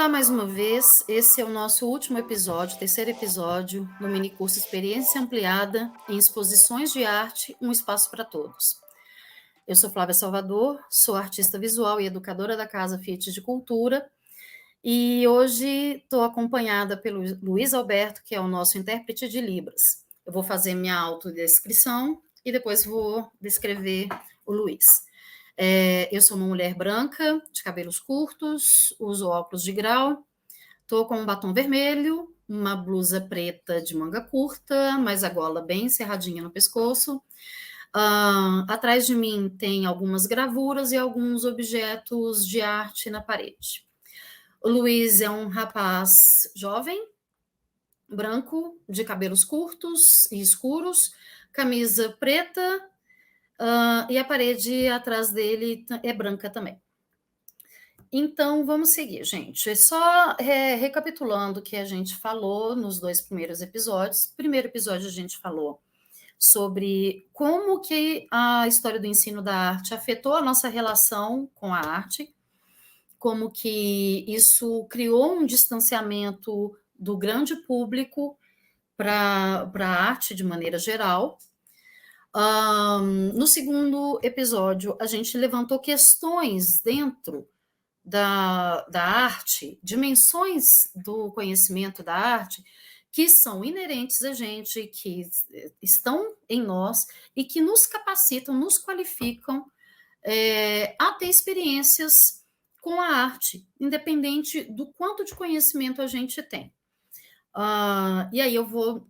Olá mais uma vez, esse é o nosso último episódio, terceiro episódio do minicurso Experiência Ampliada em Exposições de Arte, um espaço para todos. Eu sou Flávia Salvador, sou artista visual e educadora da Casa Fiat de Cultura, e hoje estou acompanhada pelo Luiz Alberto, que é o nosso intérprete de Libras. Eu vou fazer minha autodescrição e depois vou descrever o Luiz. Eu sou uma mulher branca, de cabelos curtos, uso óculos de grau, estou com um batom vermelho, uma blusa preta de manga curta, mas a gola bem encerradinha no pescoço. Atrás de mim tem algumas gravuras e alguns objetos de arte na parede. O Luiz é um rapaz jovem, branco, de cabelos curtos e escuros, camisa preta, e a parede atrás dele é branca também. Então, vamos seguir, gente. Só recapitulando o que a gente falou nos dois primeiros episódios. No primeiro episódio, a gente falou sobre como que a história do ensino da arte afetou a nossa relação com a arte, como que isso criou um distanciamento do grande público para a arte de maneira geral. No segundo episódio, a gente levantou questões dentro da arte, dimensões do conhecimento da arte que são inerentes a gente, que estão em nós e que nos capacitam, nos qualificam a ter experiências com a arte, independente do quanto de conhecimento a gente tem. E aí eu vou,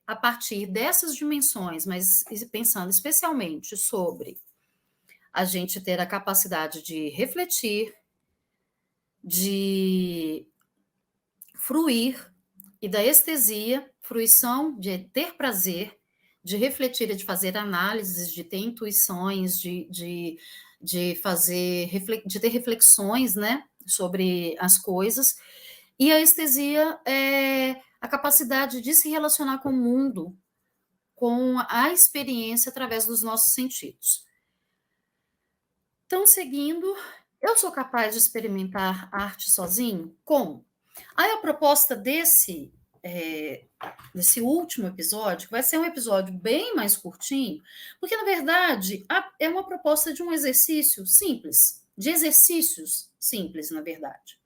a partir dessas dimensões, mas pensando especialmente sobre a gente ter a capacidade de refletir, de fruir, e da estesia, fruição de ter prazer, de refletir e de fazer análises, de ter intuições, de ter reflexões, né, sobre as coisas. E a estesia é a capacidade de se relacionar com o mundo, com a experiência através dos nossos sentidos. Então, seguindo, eu sou capaz de experimentar arte sozinho? Como? Aí a proposta desse último episódio, que vai ser um episódio bem mais curtinho, porque, na verdade, é uma proposta de um exercício simples, de exercícios simples, na verdade.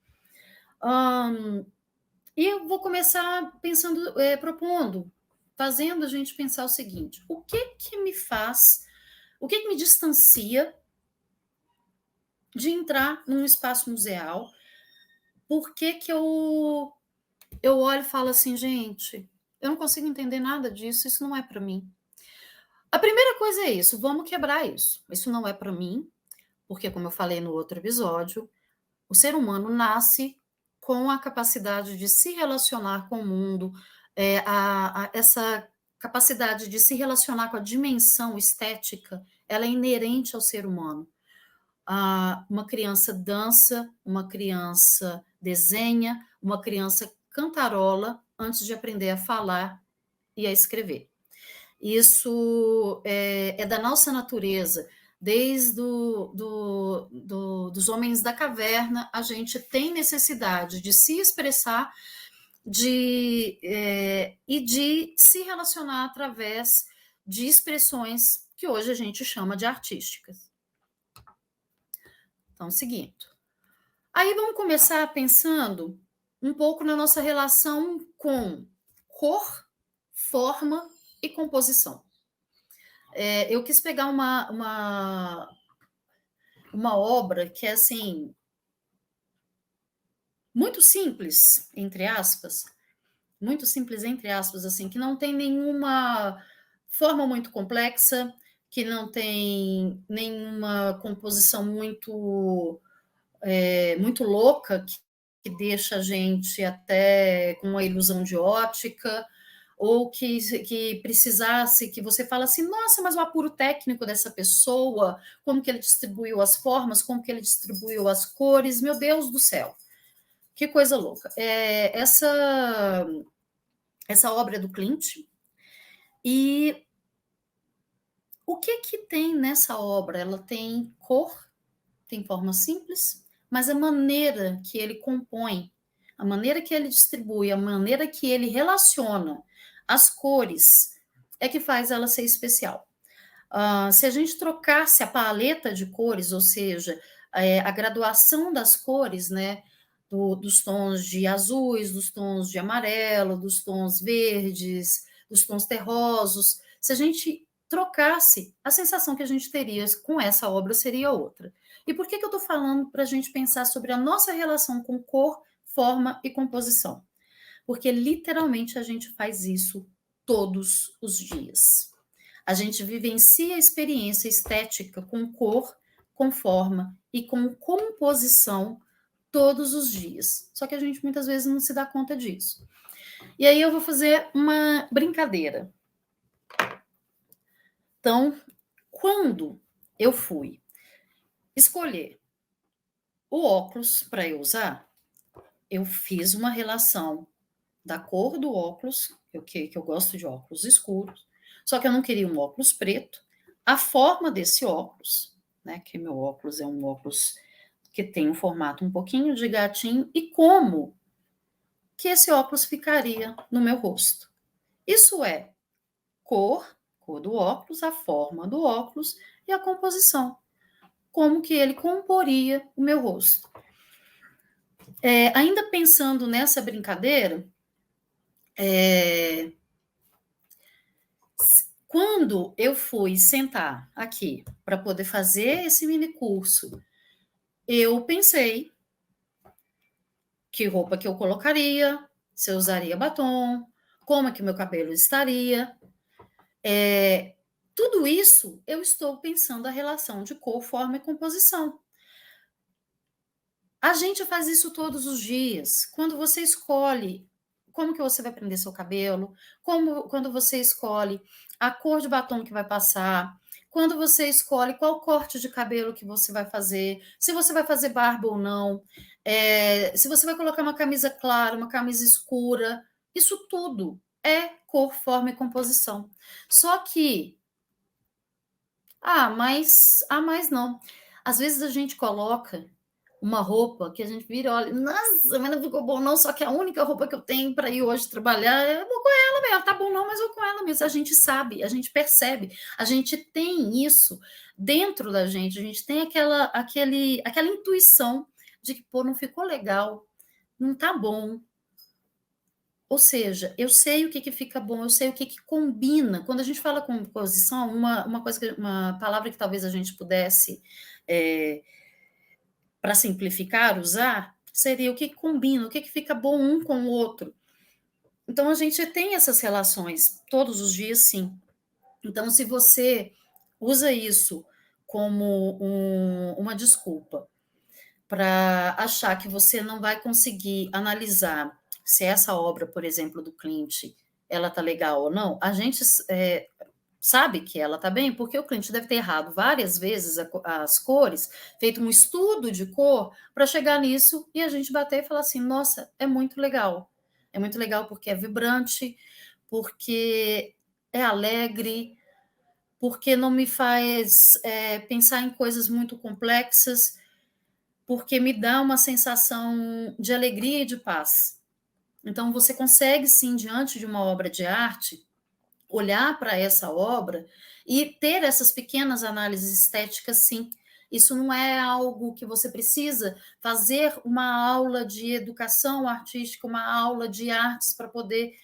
E eu vou começar pensando, propondo, fazendo a gente pensar o seguinte: o que me distancia de entrar num espaço museal? Por que eu olho e falo assim, gente, eu não consigo entender nada disso, isso não é para mim. A primeira coisa é isso, vamos quebrar isso. Isso não é para mim, porque, como eu falei no outro episódio, o ser humano nasce com a capacidade de se relacionar com o mundo, essa capacidade de se relacionar com a dimensão estética, ela é inerente ao ser humano. Uma criança dança, uma criança desenha, uma criança cantarola antes de aprender a falar e a escrever. Isso é da nossa natureza. Desde dos homens da caverna, a gente tem necessidade de se expressar e de se relacionar através de expressões que hoje a gente chama de artísticas. Então, seguindo. Aí vamos começar pensando um pouco na nossa relação com cor, forma e composição. Eu quis pegar uma obra que é assim muito simples, entre aspas, assim, que não tem nenhuma forma muito complexa, que não tem nenhuma composição muito louca, que deixa a gente até com uma ilusão de ótica, ou que precisasse, que você fala assim, nossa, mas o apuro técnico dessa pessoa, como que ele distribuiu as formas, como que ele distribuiu as cores, meu Deus do céu, que coisa louca. Essa obra é do Klimt, e o que tem nessa obra? Ela tem cor, tem forma simples, mas a maneira que ele compõe, a maneira que ele distribui, a maneira que ele relaciona as cores é que faz ela ser especial. Se a gente trocasse a paleta de cores, ou seja, a graduação das cores, né, dos tons de azuis, dos tons de amarelo, dos tons verdes, dos tons terrosos, se a gente trocasse, a sensação que a gente teria com essa obra seria outra. E por que eu estou falando para a gente pensar sobre a nossa relação com cor, forma e composição? Porque literalmente a gente faz isso todos os dias. A gente vivencia a experiência estética com cor, com forma e com composição todos os dias. Só que a gente muitas vezes não se dá conta disso. E aí eu vou fazer uma brincadeira. Então, quando eu fui escolher o óculos para eu usar, eu fiz uma relação da cor do óculos, que eu gosto de óculos escuros, só que eu não queria um óculos preto, a forma desse óculos, né, que meu óculos é um óculos que tem um formato um pouquinho de gatinho, e como que esse óculos ficaria no meu rosto. Isso é cor do óculos, a forma do óculos e a composição. Como que ele comporia o meu rosto. Ainda pensando nessa brincadeira, quando eu fui sentar aqui para poder fazer esse mini curso, eu pensei que roupa que eu colocaria, se eu usaria batom, como é que meu cabelo estaria. Tudo isso eu estou pensando a relação de cor, forma e composição. A gente faz isso todos os dias. Quando você escolhe como que você vai prender seu cabelo, quando você escolhe a cor de batom que vai passar, quando você escolhe qual corte de cabelo que você vai fazer, se você vai fazer barba ou não, se você vai colocar uma camisa clara, uma camisa escura, isso tudo é cor, forma e composição. Só que, mas não. Às vezes a gente coloca uma roupa que a gente vira e olha, nossa, mas não ficou bom não, só que a única roupa que eu tenho para ir hoje trabalhar, eu vou com ela mesmo, tá bom não, mas eu vou com ela mesmo. A gente sabe, a gente percebe, a gente tem isso dentro da gente, a gente tem aquela intuição de que, pô, não ficou legal, não tá bom. Ou seja, eu sei o que fica bom, eu sei o que combina. Quando a gente fala composição, uma palavra que talvez a gente pudesse para simplificar, usar, seria o que combina, o que fica bom um com o outro. Então, a gente tem essas relações todos os dias, sim. Então, se você usa isso como uma desculpa para achar que você não vai conseguir analisar se essa obra, por exemplo, do Klimt, ela tá legal ou não, a gente sabe que ela está bem, porque o cliente deve ter errado várias vezes as cores, feito um estudo de cor para chegar nisso e a gente bater e falar assim: nossa, é muito legal. É muito legal porque é vibrante, porque é alegre, porque não me faz pensar em coisas muito complexas, porque me dá uma sensação de alegria e de paz. Então, você consegue, sim, diante de uma obra de arte, olhar para essa obra e ter essas pequenas análises estéticas, sim. Isso não é algo que você precisa fazer uma aula de educação artística, uma aula de artes para poder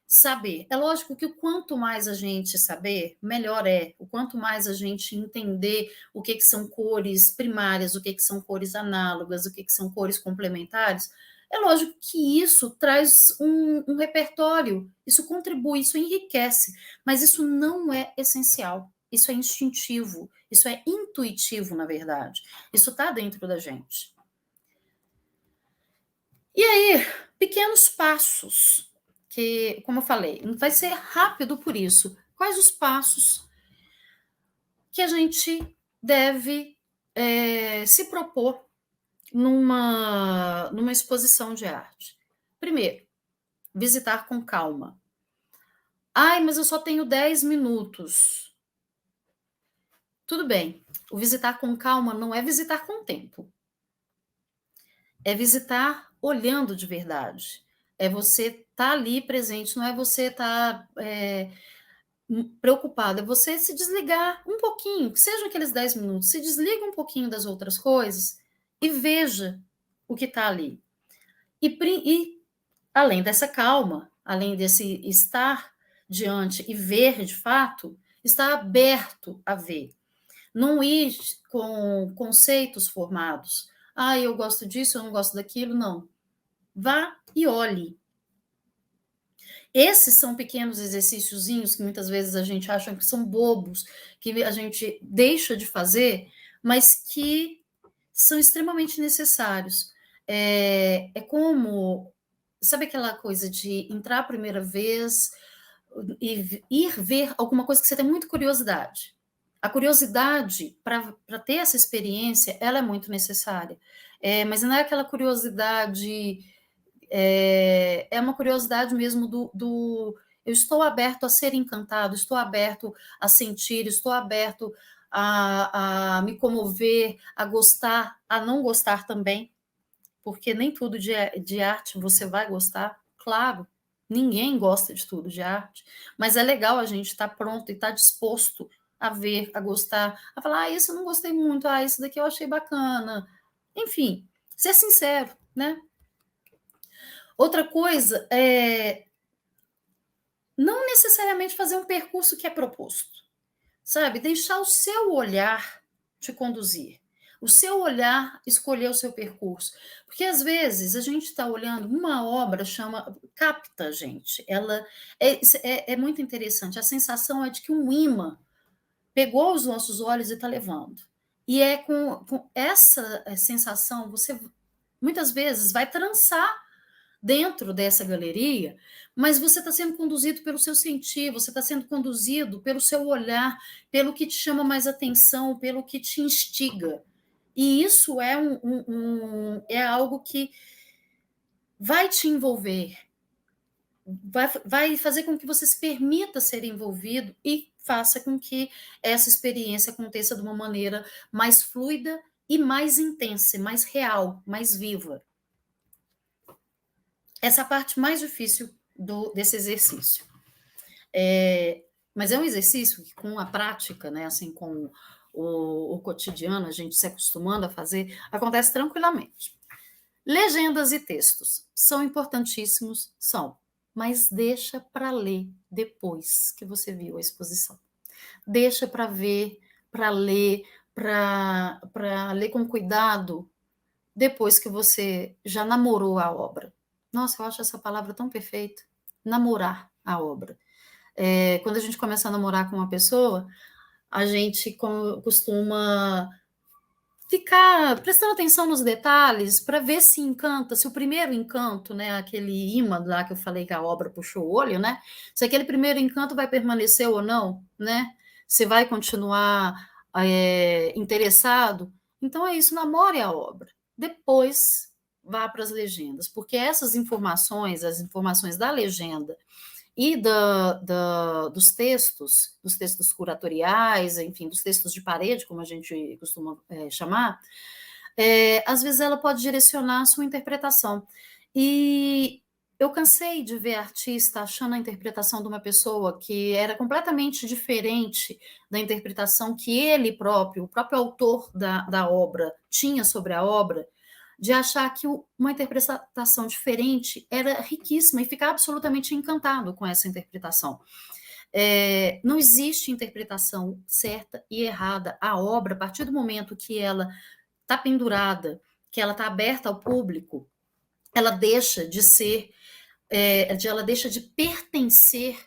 saber. É lógico que o quanto mais a gente saber, melhor é. O quanto mais a gente entender o que são cores primárias, o que são cores análogas, o que são cores complementares, é lógico que isso traz um repertório, isso contribui, isso enriquece, mas isso não é essencial, isso é instintivo, isso é intuitivo, na verdade. Isso está dentro da gente. E aí, pequenos passos, que, como eu falei, não vai ser rápido por isso. Quais os passos que a gente deve se propor numa exposição de arte? Primeiro, visitar com calma. Ai, mas eu só tenho 10 minutos. Tudo bem. O visitar com calma não é visitar com tempo, é visitar olhando de verdade. É você estar ali presente, não é você estar preocupado, é você se desligar um pouquinho, que sejam aqueles 10 minutos, se desliga um pouquinho das outras coisas e veja o que está ali. E além dessa calma, além desse estar diante e ver de fato, estar aberto a ver. Não ir com conceitos formados. Ah, eu gosto disso, eu não gosto daquilo. Não. Vá e olhe. Esses são pequenos exercíciozinhos que muitas vezes a gente acha que são bobos, que a gente deixa de fazer, mas que são extremamente necessários. É como, sabe aquela coisa de entrar a primeira vez e ir ver alguma coisa que você tem muita curiosidade. A curiosidade, para ter essa experiência, ela é muito necessária. Mas não é aquela curiosidade, é uma curiosidade mesmo eu estou aberto a ser encantado, estou aberto a sentir, estou aberto a me comover, a gostar, a não gostar também, porque nem tudo de arte você vai gostar, claro, ninguém gosta de tudo de arte, mas é legal a gente estar pronto e estar disposto a ver, a gostar, a falar, isso eu não gostei muito, isso daqui eu achei bacana, enfim, ser sincero, né? Outra coisa é não necessariamente fazer um percurso que é proposto, sabe? Deixar o seu olhar te conduzir. O seu olhar escolher o seu percurso. Porque às vezes a gente está olhando uma obra, capta a gente. Ela é muito interessante. A sensação é de que um imã pegou os nossos olhos e está levando. E é com essa sensação, você muitas vezes vai trançar dentro dessa galeria, mas você está sendo conduzido pelo seu sentir, você está sendo conduzido pelo seu olhar, pelo que te chama mais atenção, pelo que te instiga. E isso é algo que vai te envolver, vai fazer com que você se permita ser envolvido e faça com que essa experiência aconteça de uma maneira mais fluida e mais intensa, mais real, mais viva. Essa é a parte mais difícil desse exercício. Mas é um exercício que, com a prática, né, assim, com o cotidiano, a gente se acostumando a fazer, acontece tranquilamente. Legendas e textos são importantíssimos, são, mas deixa para ler depois que você viu a exposição. Deixa para ver, para ler com cuidado depois que você já namorou a obra. Nossa, eu acho essa palavra tão perfeita. Namorar a obra. Quando a gente começa a namorar com uma pessoa, a gente costuma ficar prestando atenção nos detalhes para ver se encanta, se o primeiro encanto, né, aquele imã lá que eu falei que a obra puxou o olho, né, se aquele primeiro encanto vai permanecer ou não, né, se vai continuar interessado. Então é isso, namore a obra. Depois vá para as legendas, porque essas informações, as informações da legenda e dos textos curatoriais, enfim, dos textos de parede, como a gente costuma chamar, às vezes ela pode direcionar a sua interpretação. E eu cansei de ver artista achando a interpretação de uma pessoa que era completamente diferente da interpretação que ele próprio, o próprio autor da obra, tinha sobre a obra, de achar que uma interpretação diferente era riquíssima e ficar absolutamente encantado com essa interpretação. Não existe interpretação certa e errada. A obra, a partir do momento que ela está pendurada, que ela está aberta ao público, ela deixa de ser, ela deixa de pertencer,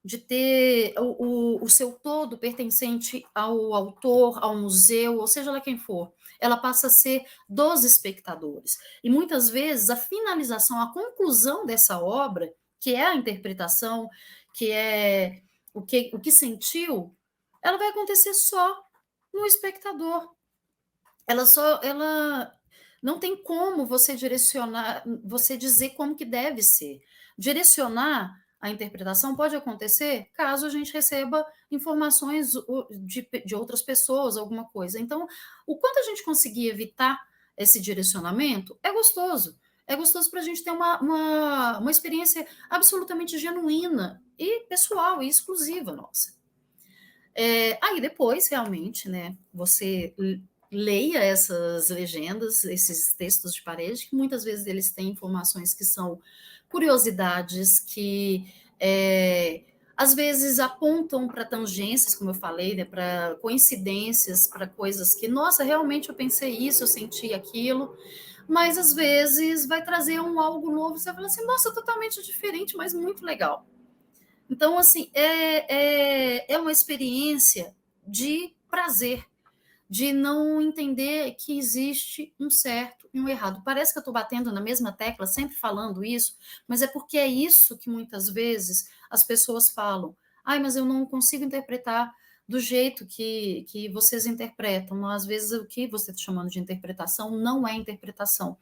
de ter o seu todo pertencente ao autor, ao museu, ou seja lá quem for. Ela passa a ser dos espectadores. E muitas vezes a finalização, a conclusão dessa obra, que é a interpretação, que é o que sentiu, ela vai acontecer só no espectador. Ela não tem como você direcionar, você dizer como que deve ser. Direcionar a interpretação pode acontecer caso a gente receba informações de outras pessoas, alguma coisa. Então, o quanto a gente conseguir evitar esse direcionamento é gostoso. É gostoso para a gente ter uma experiência absolutamente genuína e pessoal e exclusiva nossa. Aí depois, realmente, né, você leia essas legendas, esses textos de parede, que muitas vezes eles têm informações que são curiosidades, que às vezes apontam para tangências, como eu falei, né, para coincidências, para coisas que, nossa, realmente eu pensei isso, eu senti aquilo, mas às vezes vai trazer algo novo, você fala assim, nossa, totalmente diferente, mas muito legal. Então, assim, é uma experiência de prazer, de não entender que existe um certo e um errado. Parece que eu estou batendo na mesma tecla, sempre falando isso, mas é porque é isso que muitas vezes as pessoas falam. Ai, mas eu não consigo interpretar do jeito que vocês interpretam. Às vezes, o que você está chamando de interpretação não é interpretação,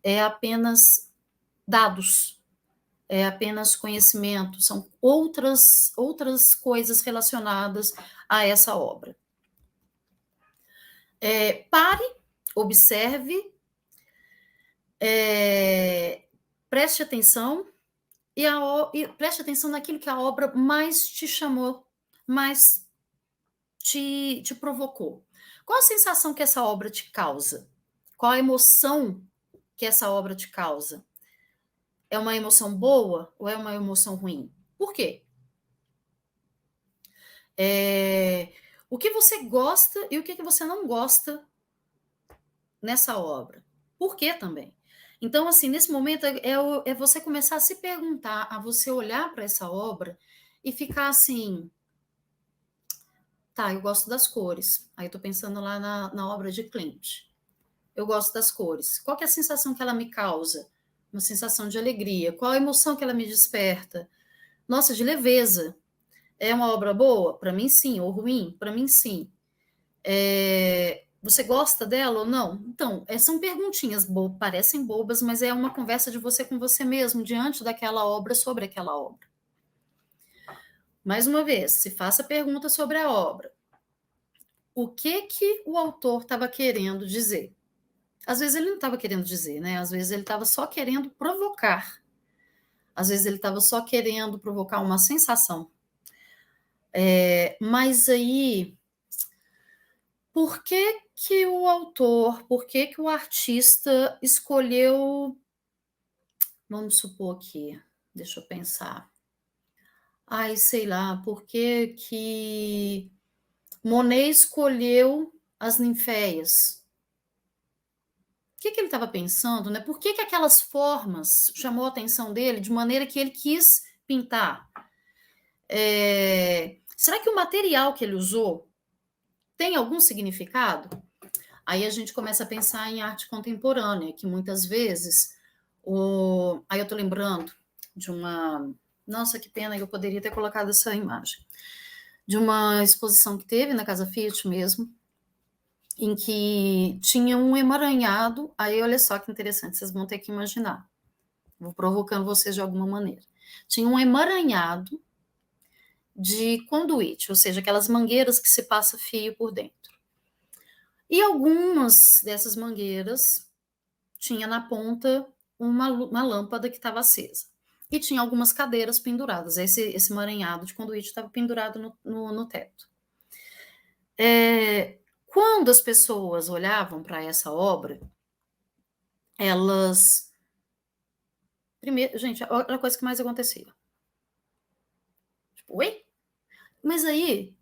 é apenas dados, é apenas conhecimento, são outras coisas relacionadas a essa obra. Pare, observe, preste atenção e preste atenção naquilo que a obra mais te chamou, mais te provocou. Qual a sensação que essa obra te causa? Qual a emoção que essa obra te causa? É uma emoção boa ou é uma emoção ruim? Por quê? O que você gosta e o que você não gosta nessa obra. Por quê também? Então, assim, nesse momento é você começar a se perguntar, a você olhar para essa obra e ficar assim, tá, eu gosto das cores. Aí eu tô pensando lá na obra de Klimt. Eu gosto das cores. Qual que é a sensação que ela me causa? Uma sensação de alegria. Qual a emoção que ela me desperta? Nossa, de leveza. É uma obra boa? Para mim, sim. Ou ruim? Para mim, sim. Você gosta dela ou não? Então, são perguntinhas parecem bobas, mas é uma conversa de você com você mesmo, diante daquela obra, sobre aquela obra. Mais uma vez, se faça pergunta sobre a obra. O que o autor estava querendo dizer? Às vezes ele não estava querendo dizer, né? Às vezes ele estava só querendo provocar. Às vezes ele estava só querendo provocar uma sensação. Mas aí, por que o autor, por que o artista escolheu, vamos supor aqui, deixa eu pensar. Ai, sei lá, por que Monet escolheu as ninféias? O que ele estava pensando, né? Por que aquelas formas chamou a atenção dele de maneira que ele quis pintar? Será que o material que ele usou tem algum significado? Aí a gente começa a pensar em arte contemporânea, que muitas vezes aí eu estou lembrando de uma... Nossa, que pena, eu poderia ter colocado essa imagem. De uma exposição que teve na Casa Fiat mesmo, em que tinha um emaranhado. Aí, olha só que interessante, vocês vão ter que imaginar. Vou provocando vocês de alguma maneira. Tinha um emaranhado de conduíte, ou seja, aquelas mangueiras que se passa fio por dentro. E algumas dessas mangueiras tinha na ponta uma lâmpada que estava acesa. E tinha algumas cadeiras penduradas. Esse emaranhado de conduíte estava pendurado no teto. Quando as pessoas olhavam para essa obra, elas... Primeiro, gente, olha a coisa que mais acontecia. Tipo, oi? Mas aí,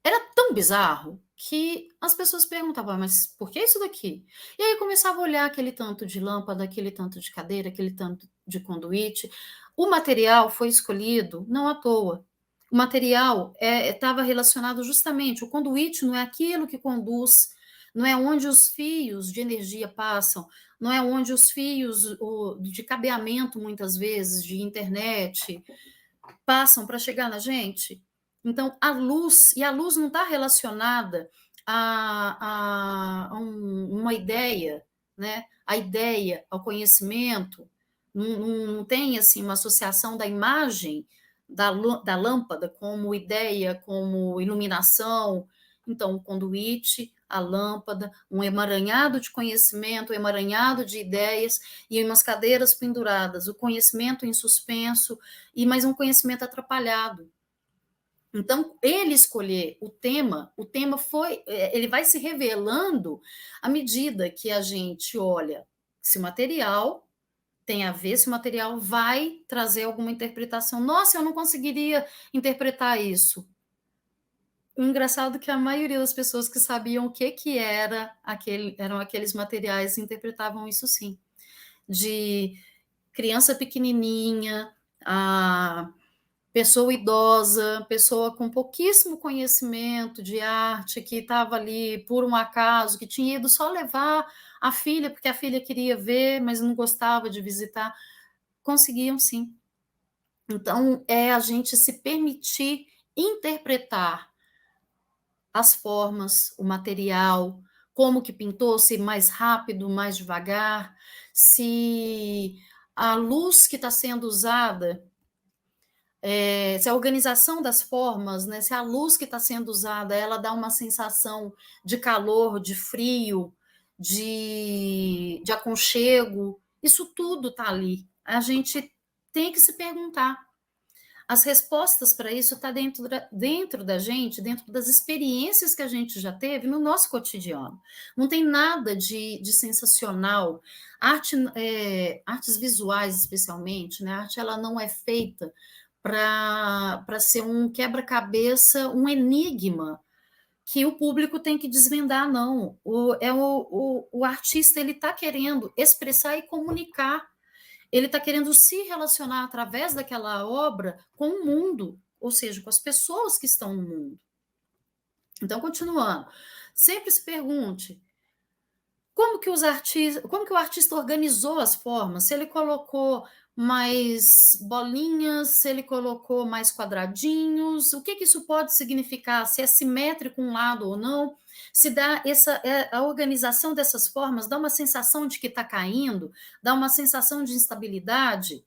era tão bizarro que as pessoas perguntavam, mas por que isso daqui? E aí começava a olhar aquele tanto de lâmpada, aquele tanto de cadeira, aquele tanto de conduíte. O material foi escolhido não à toa. O material estava relacionado justamente, o conduíte não é aquilo que conduz, não é onde os fios de energia passam, não é onde os fios de cabeamento, muitas vezes, de internet, passam para chegar na gente. Então, a luz não está relacionada a uma ideia, né? A ideia, ao conhecimento, não tem assim uma associação da imagem da lâmpada como ideia, como iluminação. Então, o conduíte, a lâmpada, um emaranhado de conhecimento, um emaranhado de ideias e umas cadeiras penduradas, o conhecimento em suspenso e mais um conhecimento atrapalhado. Então, ele escolher o tema foi, ele vai se revelando à medida que a gente olha se o material tem a ver, se o material vai trazer alguma interpretação. Nossa, eu não conseguiria interpretar isso. O engraçado é que a maioria das pessoas que sabiam o que eram aqueles materiais interpretavam isso sim. De criança pequenininha, a pessoa idosa, pessoa com pouquíssimo conhecimento de arte, que estava ali por um acaso, que tinha ido só levar a filha, porque a filha queria ver, mas não gostava de visitar, conseguiam sim. Então, é a gente se permitir interpretar as formas, o material, como que pintou, se mais rápido, mais devagar, se a luz que está sendo usada, se a organização das formas, né, se a luz que está sendo usada, ela dá uma sensação de calor, de frio, de aconchego, isso tudo está ali. A gente tem que se perguntar. As respostas para isso estão dentro da gente, dentro das experiências que a gente já teve no nosso cotidiano. Não tem nada de sensacional. Artes visuais, especialmente, né? A arte ela não é feita para ser um quebra-cabeça, um enigma que o público tem que desvendar, não. O artista ele está querendo expressar e comunicar, ele está querendo se relacionar através daquela obra com o mundo, ou seja, com as pessoas que estão no mundo. Então, continuando, sempre se pergunte como que o artista organizou as formas, se ele colocou mais bolinhas, se ele colocou mais quadradinhos, o que isso pode significar, se é simétrico um lado ou não, se dá a organização dessas formas dá uma sensação de que está caindo, dá uma sensação de instabilidade.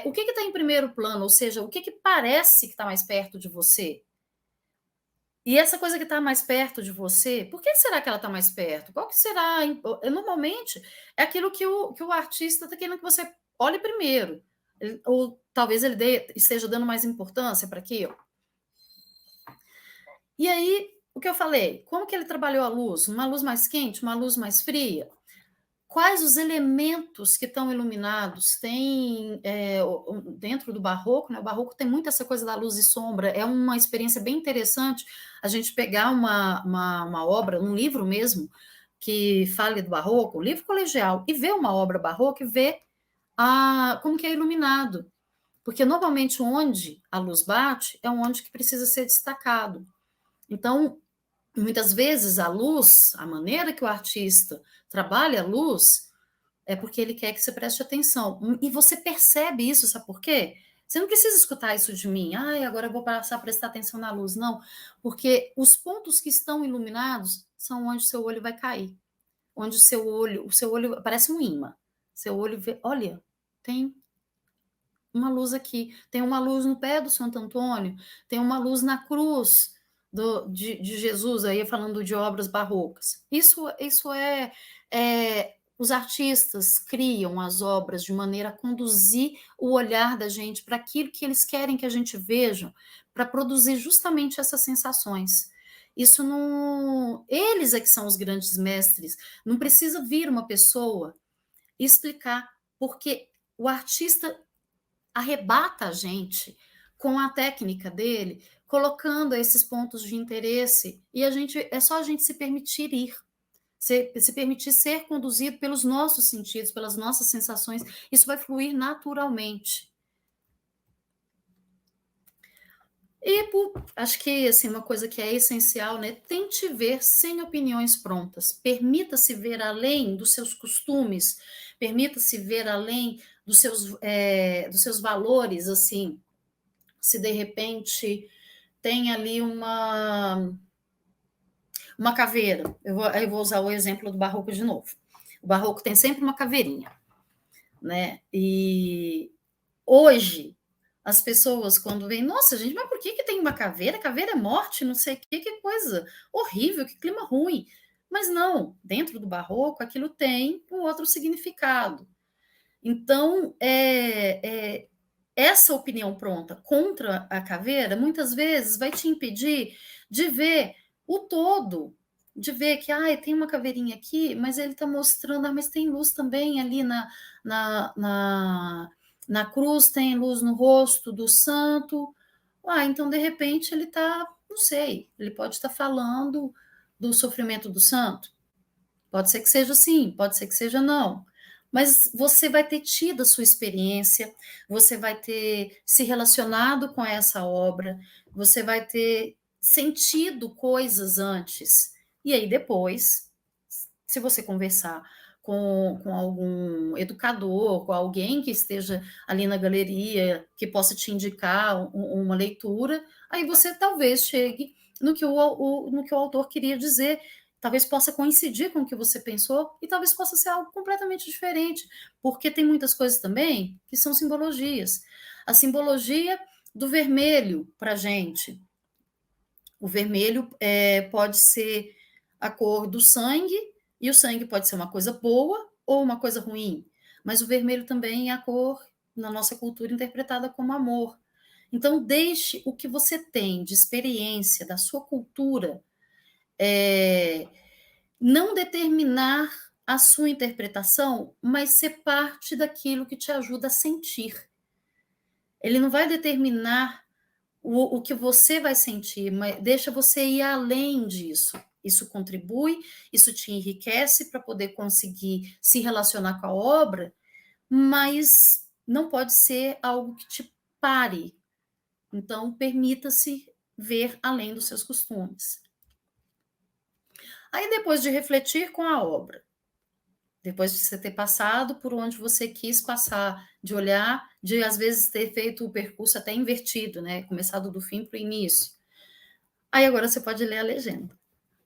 O que está em primeiro plano, ou seja, o que parece que está mais perto de você? E essa coisa que está mais perto de você, por que será que ela está mais perto? Qual que será? Normalmente, é aquilo que o artista está querendo que você olhe primeiro. Ou talvez ele esteja dando mais importância para aquilo. E aí, o que eu falei? Como que ele trabalhou a luz? Uma luz mais quente, uma luz mais fria? Quais os elementos que estão iluminados? Tem dentro do barroco, né? O barroco tem muito essa coisa da luz e sombra, é uma experiência bem interessante a gente pegar uma obra, um livro mesmo, que fale do barroco, um livro colegial, e ver uma obra barroca e ver como que é iluminado. Porque normalmente onde a luz bate é onde que precisa ser destacado. Então, muitas vezes a luz, a maneira que o artista trabalha a luz, é porque ele quer que você preste atenção. E você percebe isso, sabe por quê? Você não precisa escutar isso de mim. Agora eu vou passar a prestar atenção na luz. Não, porque os pontos que estão iluminados são onde o seu olho vai cair. Onde o seu olho parece um imã. Seu olho vê, olha, tem uma luz aqui, tem uma luz no pé do Santo Antônio, tem uma luz na cruz de Jesus, aí falando de obras barrocas. Isso os artistas criam as obras de maneira a conduzir o olhar da gente para aquilo que eles querem que a gente veja, para produzir justamente essas sensações. Isso não. Eles é que são os grandes mestres. Não precisa vir uma pessoa explicar, porque o artista arrebata a gente com a técnica dele, colocando esses pontos de interesse, e é só a gente se permitir ir, se permitir ser conduzido pelos nossos sentidos, pelas nossas sensações, isso vai fluir naturalmente. E acho que assim, uma coisa que é essencial, né? Tente ver sem opiniões prontas. Permita-se ver além dos seus costumes, permita-se ver além dos seus valores, assim. Se de repente tem ali uma caveira, eu vou usar o exemplo do barroco de novo. O barroco tem sempre uma caveirinha, né? E hoje As pessoas, quando veem, nossa, gente, mas por que que tem uma caveira? Caveira é morte, não sei o que coisa horrível, que clima ruim. Mas não, dentro do barroco, aquilo tem um outro significado. Então, essa opinião pronta contra a caveira, muitas vezes, vai te impedir de ver o todo, de ver que tem uma caveirinha aqui, mas ele está mostrando, mas tem luz também ali na, na, na cruz, tem luz no rosto do santo. Então, de repente, ele está, não sei, ele pode estar falando do sofrimento do santo. Pode ser que seja sim, pode ser que seja não. Mas você vai ter tido a sua experiência, você vai ter se relacionado com essa obra, você vai ter sentido coisas antes. E aí depois, se você conversar com algum educador, com alguém que esteja ali na galeria, que possa te indicar uma leitura, aí você talvez chegue no que no que o autor queria dizer. Talvez possa coincidir com o que você pensou e talvez possa ser algo completamente diferente, porque tem muitas coisas também que são simbologias. A simbologia do vermelho para a gente. O vermelho pode ser a cor do sangue, e o sangue pode ser uma coisa boa ou uma coisa ruim. Mas o vermelho também é a cor, na nossa cultura, interpretada como amor. Então, deixe o que você tem de experiência da sua cultura não determinar a sua interpretação, mas ser parte daquilo que te ajuda a sentir. Ele não vai determinar o que você vai sentir, mas deixa você ir além disso. Isso contribui, isso te enriquece para poder conseguir se relacionar com a obra, mas não pode ser algo que te pare. Então, permita-se ver além dos seus costumes. Aí, depois de refletir com a obra, depois de você ter passado por onde você quis passar, de olhar, de às vezes ter feito o percurso até invertido, né? Começado do fim para o início. Aí agora você pode ler a legenda.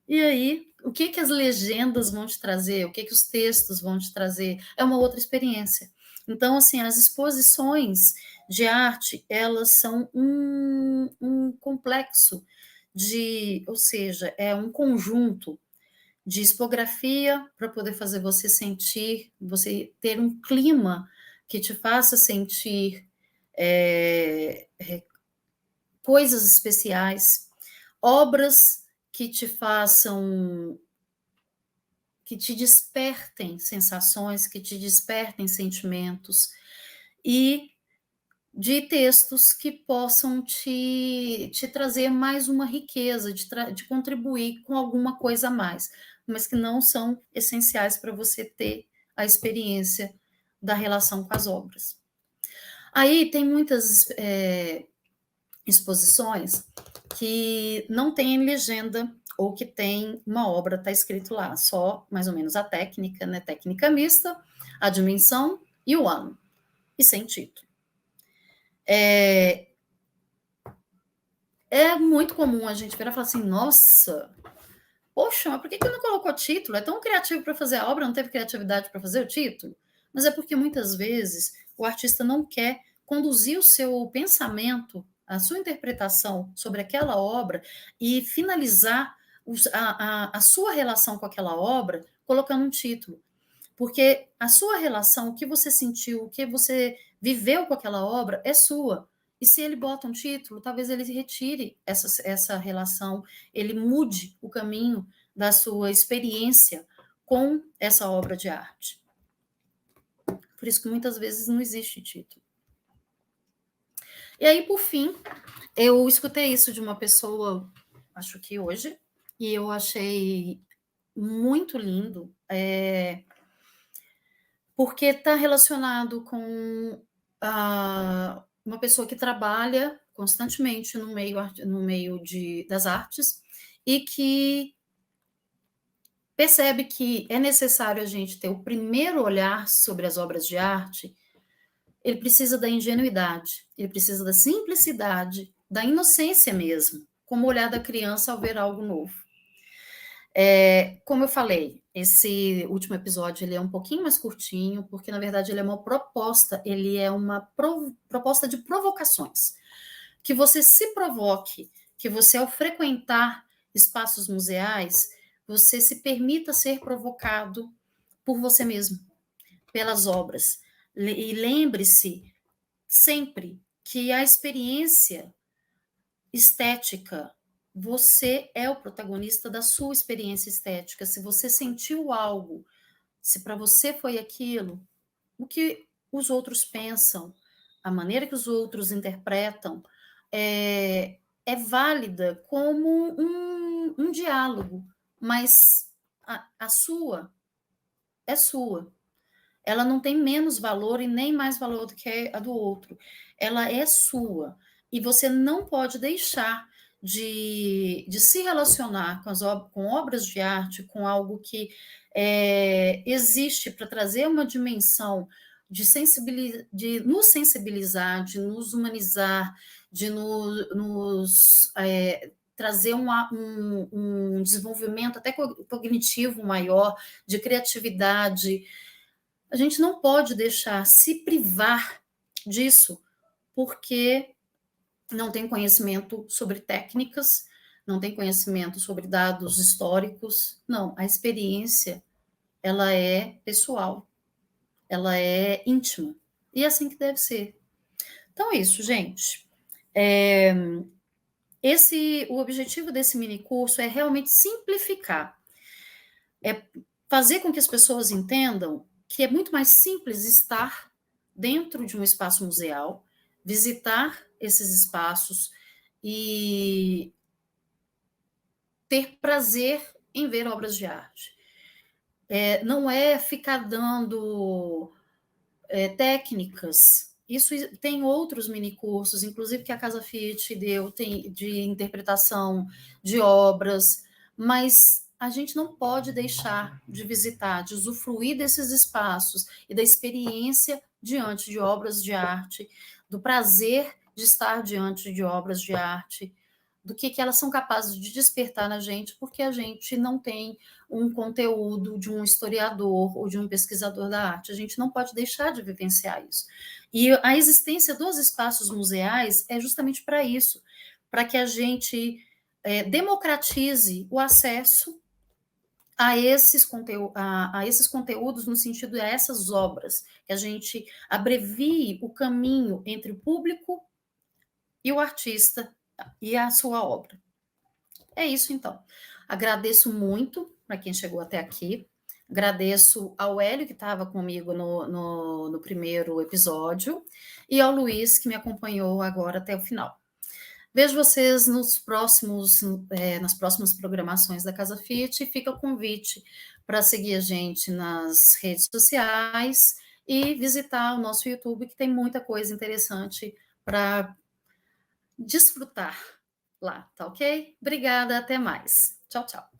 E aí, o que que as legendas vão te trazer? O que que os textos vão te trazer? É uma outra experiência. Então, assim, as exposições de arte, elas são um complexo ou seja, é um conjunto de expografia para poder fazer você sentir, você ter um clima que te faça sentir coisas especiais, obras que te façam, que te despertem sensações, que te despertem sentimentos, e de textos que possam te trazer mais uma riqueza, de contribuir com alguma coisa a mais, mas que não são essenciais para você ter a experiência da relação com as obras. Aí tem muitas exposições que não tem legenda ou que tem uma obra, está escrito lá, só mais ou menos a técnica, né? Técnica mista, a dimensão e o ano, e sem título. É muito comum a gente virar e falar assim, nossa, poxa, mas por que não colocou título? É tão criativo para fazer a obra, não teve criatividade para fazer o título? Mas é porque muitas vezes o artista não quer conduzir o seu pensamento, a sua interpretação sobre aquela obra e finalizar a sua relação com aquela obra colocando um título. Porque a sua relação, o que você sentiu, o que você viveu com aquela obra é sua. E se ele bota um título, talvez ele retire essa relação, ele mude o caminho da sua experiência com essa obra de arte. Por isso que muitas vezes não existe título. E aí, por fim, eu escutei isso de uma pessoa, acho que hoje, e eu achei muito lindo, porque está relacionado com uma pessoa que trabalha constantemente no meio das artes e que percebe que é necessário a gente ter o primeiro olhar sobre as obras de arte. Ele precisa da ingenuidade, ele precisa da simplicidade, da inocência mesmo, como o olhar da criança ao ver algo novo. Como eu falei, esse último episódio ele é um pouquinho mais curtinho, porque na verdade ele é uma proposta, ele é uma proposta de provocações. Que você se provoque, que você ao frequentar espaços museais, você se permita ser provocado por você mesmo, pelas obras. E lembre-se sempre que a experiência estética, você é o protagonista da sua experiência estética. Se você sentiu algo, se para você foi aquilo, o que os outros pensam, a maneira que os outros interpretam, é válida como um diálogo, mas a sua é sua. Ela não tem menos valor e nem mais valor do que a do outro. Ela é sua. E você não pode deixar de se relacionar com obras de arte, com algo que existe para trazer uma dimensão de nos sensibilizar, de nos humanizar, de nos trazer um desenvolvimento até cognitivo maior, de criatividade. A gente não pode deixar se privar disso, porque não tem conhecimento sobre técnicas, não tem conhecimento sobre dados históricos. Não, a experiência, ela é pessoal, ela é íntima. E é assim que deve ser. Então é isso, gente. O objetivo desse mini curso é realmente simplificar, é fazer com que as pessoas entendam que é muito mais simples estar dentro de um espaço museal, visitar esses espaços e ter prazer em ver obras de arte. Não é ficar dando técnicas. Isso tem outros minicursos, inclusive que a Casa Fiat deu, tem de interpretação de obras, mas a gente não pode deixar de visitar, de usufruir desses espaços e da experiência diante de obras de arte, do prazer de estar diante de obras de arte, do que elas são capazes de despertar na gente, porque a gente não tem um conteúdo de um historiador ou de um pesquisador da arte. A gente não pode deixar de vivenciar isso. E a existência dos espaços museais é justamente para isso, para que a gente democratize o acesso a esses conteúdos no sentido a essas obras, que a gente abrevie o caminho entre o público e o artista e a sua obra. É isso, então. Agradeço muito para quem chegou até aqui. Agradeço ao Hélio, que estava comigo no primeiro episódio, e ao Luiz, que me acompanhou agora até o final. Vejo vocês nas próximas programações da Casa Fiat, e fica o convite para seguir a gente nas redes sociais e visitar o nosso YouTube, que tem muita coisa interessante para desfrutar lá, tá ok? Obrigada, até mais. Tchau, tchau.